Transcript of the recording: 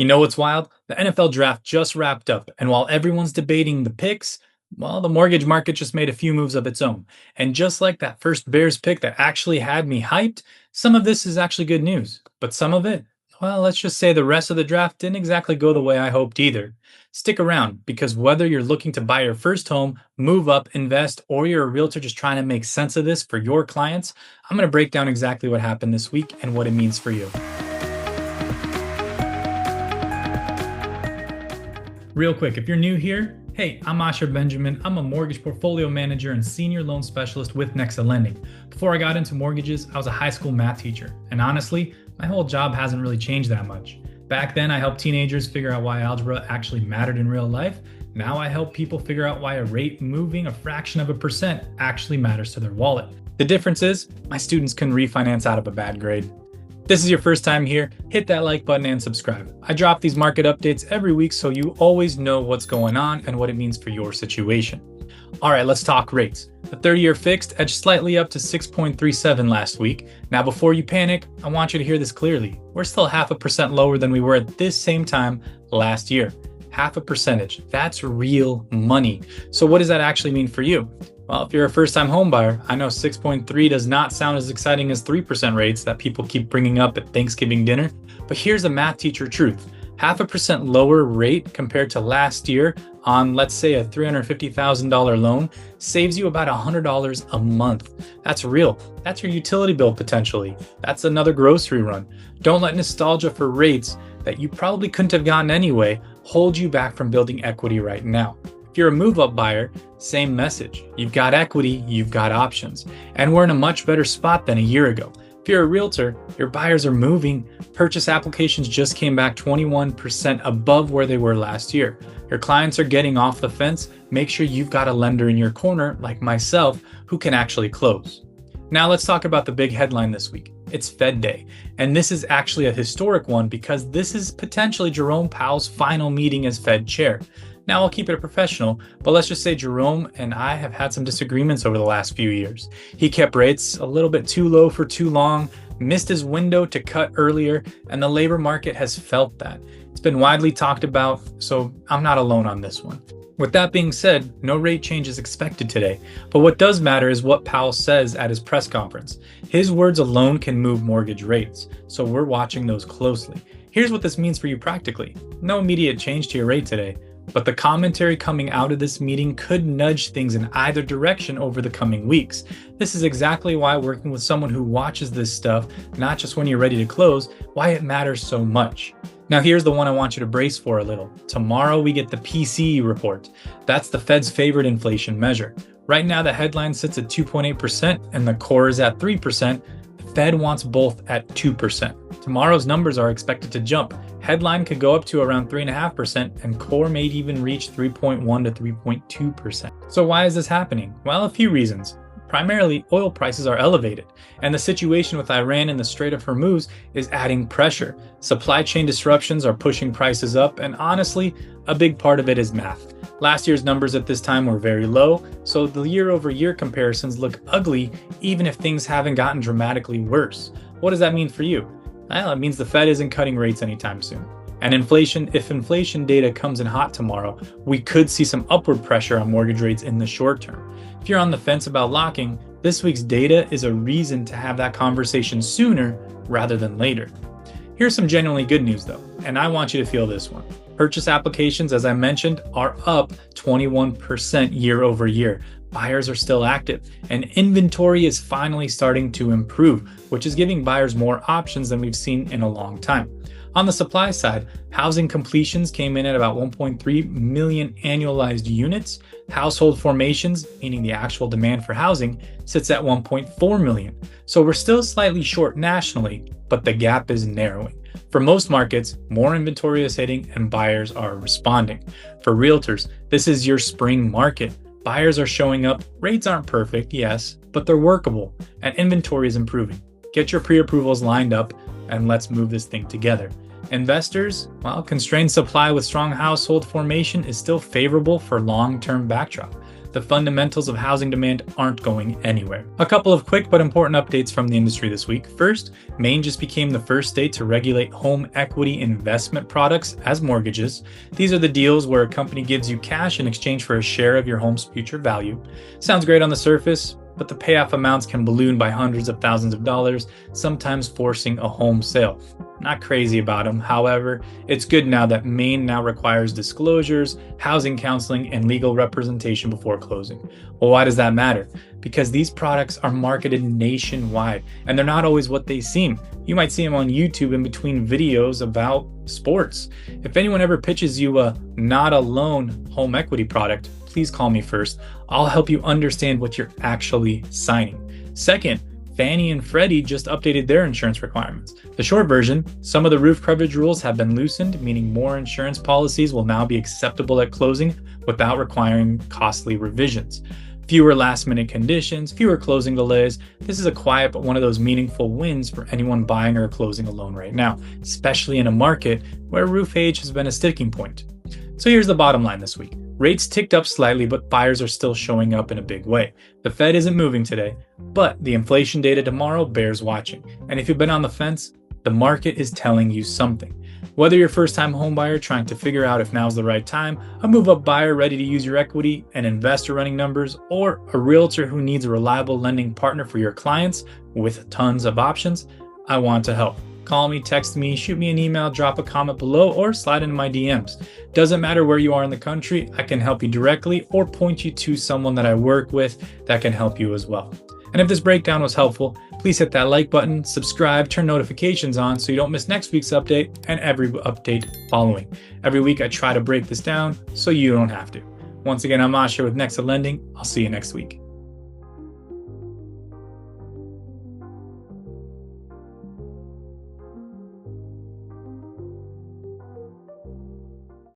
You know what's wild? The NFL draft just wrapped up, and while everyone's debating the picks, well, the mortgage market just made a few moves of its own. And just like that first Bears pick that actually had me hyped, some of this is actually good news. But some of it, well, let's just say the rest of the draft didn't exactly go the way I hoped either. Stick around, because whether you're looking to buy your first home, move up, invest, or you're a realtor just trying to make sense of this for your clients, I'm going to break down exactly what happened this week and what it means for you. Real quick, if you're new here, hey, I'm Asher Benjamin. I'm a mortgage portfolio manager and senior loan specialist with Nexa Lending. Before I got into mortgages, I was a high school math teacher. And honestly, my whole job hasn't really changed that much. Back then, I helped teenagers figure out why algebra actually mattered in real life. Now I help people figure out why a rate moving a fraction of a percent actually matters to their wallet. The difference is, my students can refinance out of a bad grade. If this is your first time here, hit that like button and subscribe. I drop these market updates every week so you always know what's going on and what it means for your situation. All right, let's talk rates. The 30-year fixed edged slightly up to 6.37 last week. Now, before you panic, I want you to hear this clearly. We're still 0.5% lower than we were at this same time last year. 0.5%. That's real money. So what does that actually mean for you? Well, if you're a first-time home buyer, I know 6.3 does not sound as exciting as 3% rates that people keep bringing up at Thanksgiving dinner, but here's a math teacher truth. 0.5% lower rate compared to last year on, let's say, a $350,000 loan saves you about $100 a month. That's real. That's your utility bill potentially. That's another grocery run. Don't let nostalgia for rates that you probably couldn't have gotten anyway hold you back from building equity right now. If you're a move-up buyer, same message. You've got equity, you've got options, and we're in a much better spot than a year ago. If you're a realtor, your buyers are moving. Purchase applications just came back 21% above where they were last year. Your clients are getting off the fence. Make sure you've got a lender in your corner, like myself, who can actually close. Now let's talk about the big headline this week. It's Fed Day, and this is actually a historic one because this is potentially Jerome Powell's final meeting as Fed chair. Now I'll keep it professional, but let's just say Jerome and I have had some disagreements over the last few years. He kept rates a little bit too low for too long, missed his window to cut earlier, and the labor market has felt that. It's been widely talked about, so I'm not alone on this one. With that being said, no rate change is expected today, but what does matter is what Powell says at his press conference. His words alone can move mortgage rates, so we're watching those closely. Here's what this means for you practically. No immediate change to your rate today, but the commentary coming out of this meeting could nudge things in either direction over the coming weeks. This is exactly why working with someone who watches this stuff, not just when you're ready to close, why it matters so much. Now here's the one I want you to brace for a little. Tomorrow we get the PCE report. That's the Fed's favorite inflation measure. Right now the headline sits at 2.8% and the core is at 3%. The Fed wants both at 2%. Tomorrow's numbers are expected to jump. Headline could go up to around 3.5% and core may even reach 3.1 to 3.2%. So why is this happening? Well, a few reasons. Primarily, oil prices are elevated, and the situation with Iran and the Strait of Hormuz is adding pressure. Supply chain disruptions are pushing prices up, and honestly, a big part of it is math. Last year's numbers at this time were very low, so the year-over-year comparisons look ugly even if things haven't gotten dramatically worse. What does that mean for you? Well, it means the Fed isn't cutting rates anytime soon. And if inflation data comes in hot tomorrow, we could see some upward pressure on mortgage rates in the short term. If you're on the fence about locking, this week's data is a reason to have that conversation sooner rather than later. Here's some genuinely good news though, and I want you to feel this one. Purchase applications, as I mentioned, are up 21% year over year. Buyers are still active, and inventory is finally starting to improve, which is giving buyers more options than we've seen in a long time. On the supply side, housing completions came in at about 1.3 million annualized units. Household formations, meaning the actual demand for housing, sits at 1.4 million. So we're still slightly short nationally, but the gap is narrowing. For most markets, more inventory is hitting and buyers are responding. For realtors, this is your spring market. Buyers are showing up, rates aren't perfect, yes, but they're workable, and inventory is improving. Get your pre-approvals lined up, and let's move this thing together. Investors, well, constrained supply with strong household formation is still favorable for long-term backdrop. The fundamentals of housing demand aren't going anywhere. A couple of quick but important updates from the industry this week. First, Maine just became the first state to regulate home equity investment products as mortgages. These are the deals where a company gives you cash in exchange for a share of your home's future value. Sounds great on the surface, but the payoff amounts can balloon by hundreds of thousands of dollars, sometimes forcing a home sale. Not crazy about them. However, it's good now that Maine now requires disclosures, housing counseling, and legal representation before closing. Well, why does that matter? Because these products are marketed nationwide, and they're not always what they seem. You might see them on YouTube in between videos about sports. If anyone ever pitches you a not a loan home equity product, please call me first. I'll help you understand what you're actually signing. Second, Fannie and Freddie just updated their insurance requirements. The short version, some of the roof coverage rules have been loosened, meaning more insurance policies will now be acceptable at closing without requiring costly revisions. Fewer last-minute conditions, fewer closing delays. This is a quiet but one of those meaningful wins for anyone buying or closing a loan right now, especially in a market where roof age has been a sticking point. So here's the bottom line this week. Rates ticked up slightly, but buyers are still showing up in a big way. The Fed isn't moving today, but the inflation data tomorrow bears watching. And if you've been on the fence, the market is telling you something. Whether you're a first-time homebuyer trying to figure out if now's the right time, a move-up buyer ready to use your equity, an investor running numbers, or a realtor who needs a reliable lending partner for your clients with tons of options, I want to help. Call me, text me, shoot me an email, drop a comment below, or slide into my DMs. Doesn't matter where you are in the country, I can help you directly or point you to someone that I work with that can help you as well. And if this breakdown was helpful, please hit that like button, subscribe, turn notifications on so you don't miss next week's update and every update following. Every week I try to break this down so you don't have to. Once again, I'm Asher with Nexa Lending. I'll see you next week.